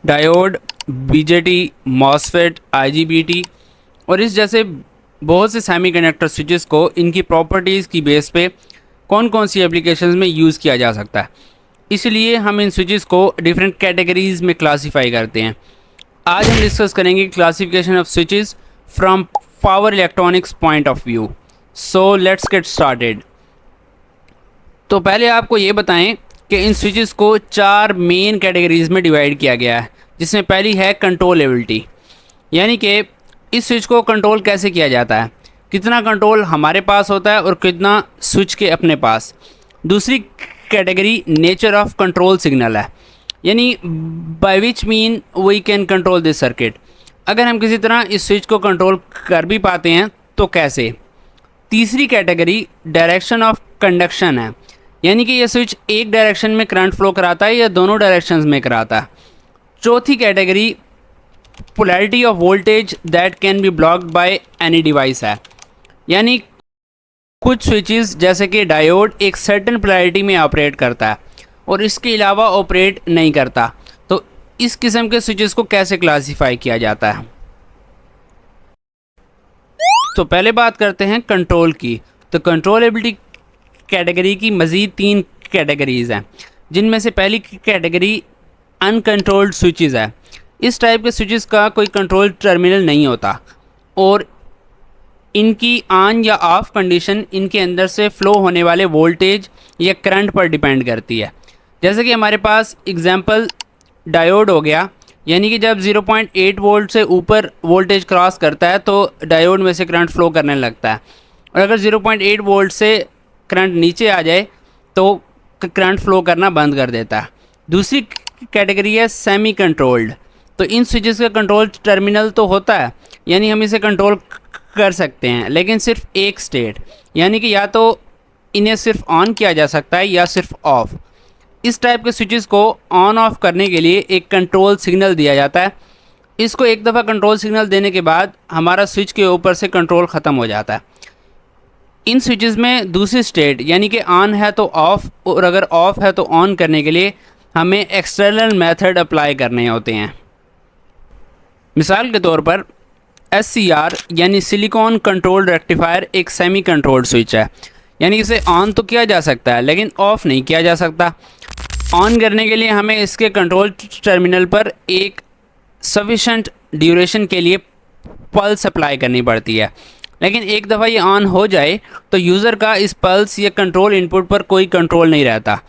Diode, BJT, MOSFET, IGBT और इस जैसे बहुत से सेमीकंडक्टर स्विचेस को इनकी प्रॉपर्टीज़ की बेस पे कौन कौन सी एप्लीकेशंस में यूज़ किया जा सकता है। इसलिए हम इन स्विचेस को डिफरेंट कैटेगरीज में क्लासीफाई करते हैं। आज हम डिस्कस करेंगे classification of switches from power electronics point of view. So let's get started. तो पहले आपको ये बताएं कि इन स्विचेस को 4 मेन कैटेगरीज में डिवाइड किया गया है, जिसमें पहली है कंट्रोलेबिलिटी, यानी कि इस स्विच को कंट्रोल कैसे किया जाता है, कितना कंट्रोल हमारे पास होता है और कितना स्विच के अपने पास। दूसरी category nature of control signal है, यानी by which mean we can control this circuit. अगर हम किसी तरह इस स्विच को कंट्रोल कर भी पाते हैं तो कैसे। तीसरी कैटेगरी डायरेक्शन ऑफ कंडक्शन है, यानी कि यह स्विच एक डायरेक्शन में करंट फ्लो कराता है या दोनों डायरेक्शंस में कराता है। चौथी category polarity of voltage that can be blocked by any device है, यानी कुछ स्विचेस जैसे कि डायोड एक सर्टेन पोलैरिटी में ऑपरेट करता है और इसके अलावा ऑपरेट नहीं करता। तो इस किस्म के स्विचेस को कैसे क्लासीफाई किया जाता है। तो पहले बात करते हैं कंट्रोल की। तो कंट्रोलेबिलिटी कैटेगरी की मज़ीद 3 कैटेगरीज़ हैं, जिनमें से पहली कैटेगरी अनकंट्रोल्ड स्विचेस है। इस टाइप के स्विचेस का कोई कंट्रोल टर्मिनल नहीं होता और इनकी ऑन या ऑफ कंडीशन इनके अंदर से फ़्लो होने वाले वोल्टेज या करंट पर डिपेंड करती है। जैसे कि हमारे पास एग्जांपल डायोड हो गया, यानी कि जब 0.8 वोल्ट से ऊपर वोल्टेज क्रॉस करता है तो डायोड में से करंट फ्लो करने लगता है, और अगर 0.8 वोल्ट से करंट नीचे आ जाए तो करंट फ्लो करना बंद कर देता है। दूसरी कैटेगरी है सेमी कंट्रोल्ड। तो इन स्विचेस का कंट्रोल टर्मिनल तो होता है, यानी हम इसे कंट्रोल कर सकते हैं, लेकिन सिर्फ एक स्टेट, यानी कि या तो इन्हें सिर्फ ऑन किया जा सकता है या सिर्फ ऑफ। इस टाइप के स्विचेस को ऑन ऑफ करने के लिए एक कंट्रोल सिग्नल दिया जाता है। इसको एक दफ़ा कंट्रोल सिग्नल देने के बाद हमारा स्विच के ऊपर से कंट्रोल ख़त्म हो जाता है। इन स्विचेस में दूसरी स्टेट, यानी कि ऑन है तो ऑफ़ और अगर ऑफ़ है तो ऑन करने के लिए हमें एक्सटर्नल मेथड अप्लाई करने होते हैं। मिसाल के तौर पर SCR यानी सिलिकॉन कंट्रोल्ड रेक्टिफायर एक सेमी कंट्रोल्ड स्विच है, यानी इसे ऑन तो किया जा सकता है लेकिन ऑफ़ नहीं किया जा सकता। ऑन करने के लिए हमें इसके कंट्रोल टर्मिनल पर एक सफिशेंट ड्यूरेशन के लिए पल्स अप्लाई करनी पड़ती है, लेकिन एक दफ़ा ये ऑन हो जाए तो यूज़र का इस पल्स या कंट्रोल इनपुट पर कोई कंट्रोल नहीं रहता।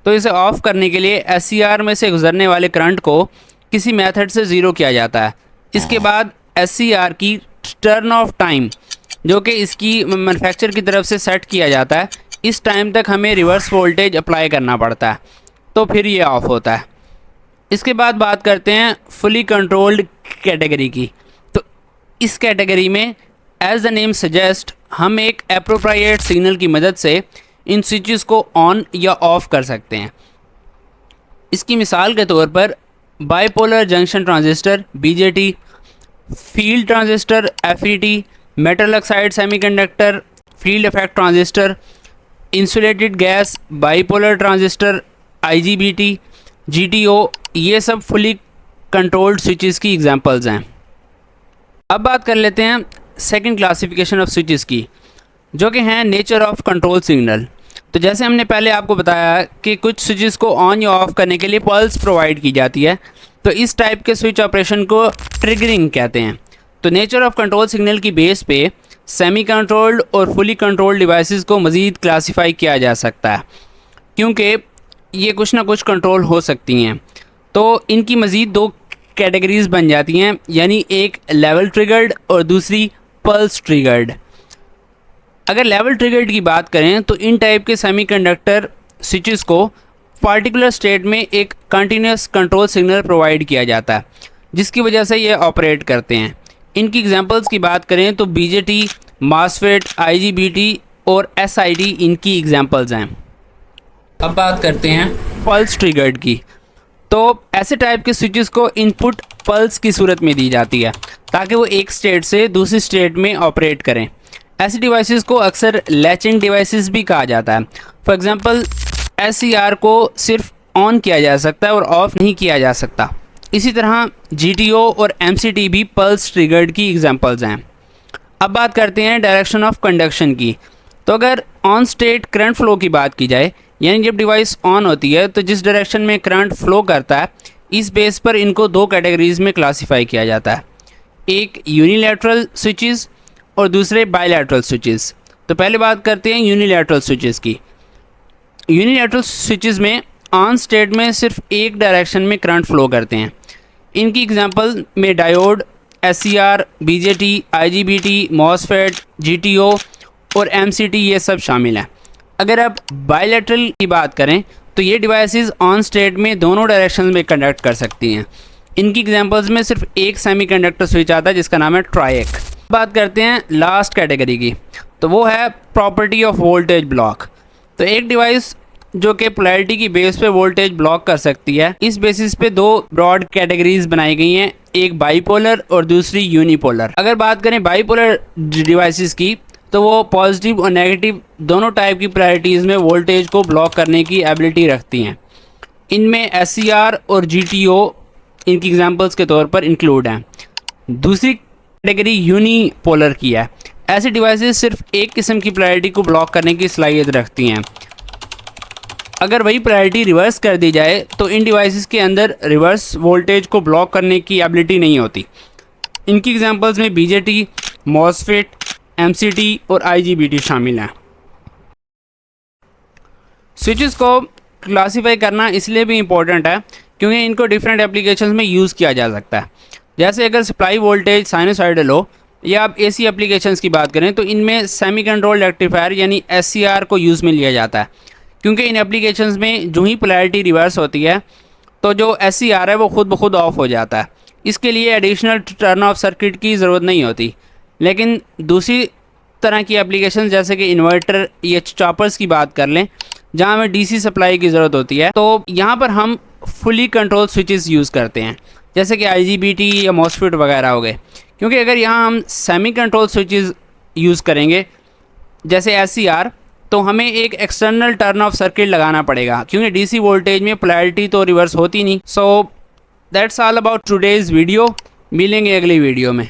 तो इसे ऑफ़ करने के लिए SCR में से गुजरने वाले करंट को किसी मेथड से ज़ीरो किया जाता है। इसके बाद SCR की टर्न ऑफ टाइम, जो कि इसकी मैन्युफैक्चर की तरफ से सेट किया जाता है, इस टाइम तक हमें रिवर्स वोल्टेज अप्लाई करना पड़ता है, तो फिर ये ऑफ़ होता है। इसके बाद बात करते हैं फुली कंट्रोल्ड कैटेगरी की। तो इस कैटेगरी में एज द नेम सजेस्ट हम एक एप्रोप्रिएट सिग्नल की मदद से इन स्विचेस को ऑन या ऑफ़ कर सकते हैं। इसकी मिसाल के तौर पर bipolar junction transistor BJT, field transistor FET, metal oxide semiconductor, field effect transistor, insulated gas bipolar transistor IGBT, GTO, ये सब फुली कंट्रोल्ड स्विचेस की एग्जांपल्स हैं। अब बात कर लेते हैं सेकंड क्लासिफिकेशन ऑफ स्विचेस की, जो कि हैं नेचर ऑफ कंट्रोल सिग्नल। तो जैसे हमने पहले आपको बताया कि कुछ स्विचेस को ऑन या ऑफ़ करने के लिए पल्स प्रोवाइड की जाती है, तो इस टाइप के स्विच ऑपरेशन को ट्रिगरिंग कहते हैं। तो नेचर ऑफ कंट्रोल सिग्नल की बेस पे सेमी कंट्रोल्ड और फुली कंट्रोल्ड डिवाइसेस को मज़ीद क्लासीफाई किया जा सकता है, क्योंकि ये कुछ ना कुछ कंट्रोल हो सकती हैं। तो इनकी मज़ीद 2 कैटेगरीज़ बन जाती हैं, यानी एक लेवल ट्रिगर्ड और दूसरी पल्स ट्रिगर्ड। अगर लेवल ट्रिगर्ड की बात करें तो इन टाइप के सेमीकंडक्टर स्विचेस को पार्टिकुलर स्टेट में एक कंटिन्यूस कंट्रोल सिग्नल प्रोवाइड किया जाता है, जिसकी वजह से ये ऑपरेट करते हैं। इनकी एग्जांपल्स की बात करें तो BJT, मॉसफेट, IGBT और SID इनकी एग्जांपल्स हैं। अब बात करते हैं पल्स ट्रिगर्ड की। तो ऐसे टाइप के स्विचेस को इनपुट पल्स की सूरत में दी जाती है ताकि वो एक स्टेट से दूसरी स्टेट में ऑपरेट करें। ऐसी डिवाइसेस को अक्सर लैचिंग डिवाइसेस भी कहा जाता है। फॉर एग्जांपल SCR को सिर्फ ऑन किया जा सकता है और ऑफ़ नहीं किया जा सकता। इसी तरह GTO और MCT भी पल्स ट्रिगर्ड की एग्जांपल्स हैं। अब बात करते हैं डायरेक्शन ऑफ कंडक्शन की। तो अगर ऑन स्टेट करंट फ्लो की बात की जाए, यानी जब डिवाइस ऑन होती है तो जिस डायरेक्शन में करंट फ्लो करता है, इस बेस पर इनको दो कैटेगरीज में क्लासिफाई किया जाता है, एक यूनिलैटरल स्विचेस और दूसरे बायलैटरल स्विचेस। तो पहले बात करते हैं यूनिलैटरल स्विचेस की। यूनिलैटरल स्विचेस में ऑन स्टेट में सिर्फ एक डायरेक्शन में करंट फ्लो करते हैं। इनकी एग्जांपल में diode, SCR, BJT, IGBT, MOSFET, GTO और MCT ये सब शामिल हैं। अगर आप बायलैटरल की बात करें तो ये डिवाइसेस ऑन स्टेट में दोनों डायरेक्शन में कंडक्ट कर सकती हैं। इनकी एग्जांपल्स में सिर्फ एक सेमीकंडक्टर स्विच आता है जिसका नाम है ट्राइक। बात करते हैं लास्ट कैटेगरी की, तो वो है प्रॉपर्टी ऑफ वोल्टेज ब्लॉक। तो एक डिवाइस जो कि पोलैरिटी की बेस पे वोल्टेज ब्लॉक कर सकती है, इस बेसिस पे दो ब्रॉड कैटेगरीज बनाई गई हैं, एक बाईपोलर और दूसरी यूनिपोलर। अगर बात करें बाईपोलर डिवाइसेस की तो वो पॉजिटिव और नेगेटिव दोनों टाइप की पोलैरिटीज़ में वोल्टेज को ब्लॉक करने की एबिलिटी रखती हैं। इनमें SCR और GTO इनकी एग्जांपल्स के तौर पर इंक्लूड हैं। दूसरी कैटेगरी यूनिपोलर की है। ऐसी डिवाइसेस सिर्फ एक किस्म की पोलैरिटी को ब्लॉक करने की सलाहियत रखती हैं। अगर वही पोलैरिटी रिवर्स कर दी जाए तो इन डिवाइसेस के अंदर रिवर्स वोल्टेज को ब्लॉक करने की एबिलिटी नहीं होती। इनकी एग्जांपल्स में BJT, MOSFET, MCT और IGBT शामिल हैं। स्विचेस को क्लासीफाई करना इसलिए भी इम्पोर्टेंट है क्योंकि इनको डिफरेंट एप्लीकेशंस में यूज़ किया जा सकता है। जैसे अगर सप्लाई वोल्टेज साइनसॉइडल हो या आप AC एप्लीकेशंस की बात करें तो इनमें सेमी कंट्रोल्ड रेक्टिफायर यानी SCR को यूज़ में लिया जाता है, क्योंकि इन एप्लीकेशंस में जो ही पोलैरिटी रिवर्स होती है तो जो SCR है वो खुद ब खुद ऑफ हो जाता है। इसके लिए एडिशनल टर्न ऑफ सर्किट की ज़रूरत नहीं होती। लेकिन दूसरी तरह की एप्लीकेशन जैसे कि इन्वर्टर या चॉपर्स की बात कर लें, जहाँ हमें DC सप्लाई की ज़रूरत होती है, तो यहाँ पर हम फुली कंट्रोल स्विचेस यूज़ करते हैं, जैसे कि IGBT या MOSFET वगैरह हो गए। क्योंकि अगर यहाँ हम सेमी कंट्रोल स्विचेस यूज़ करेंगे जैसे SCR, तो हमें एक एक्सटर्नल टर्न ऑफ सर्किट लगाना पड़ेगा, क्योंकि DC वोल्टेज में पोलैरिटी तो रिवर्स होती नहीं। So that's all about today's video. मिलेंगे अगली वीडियो में।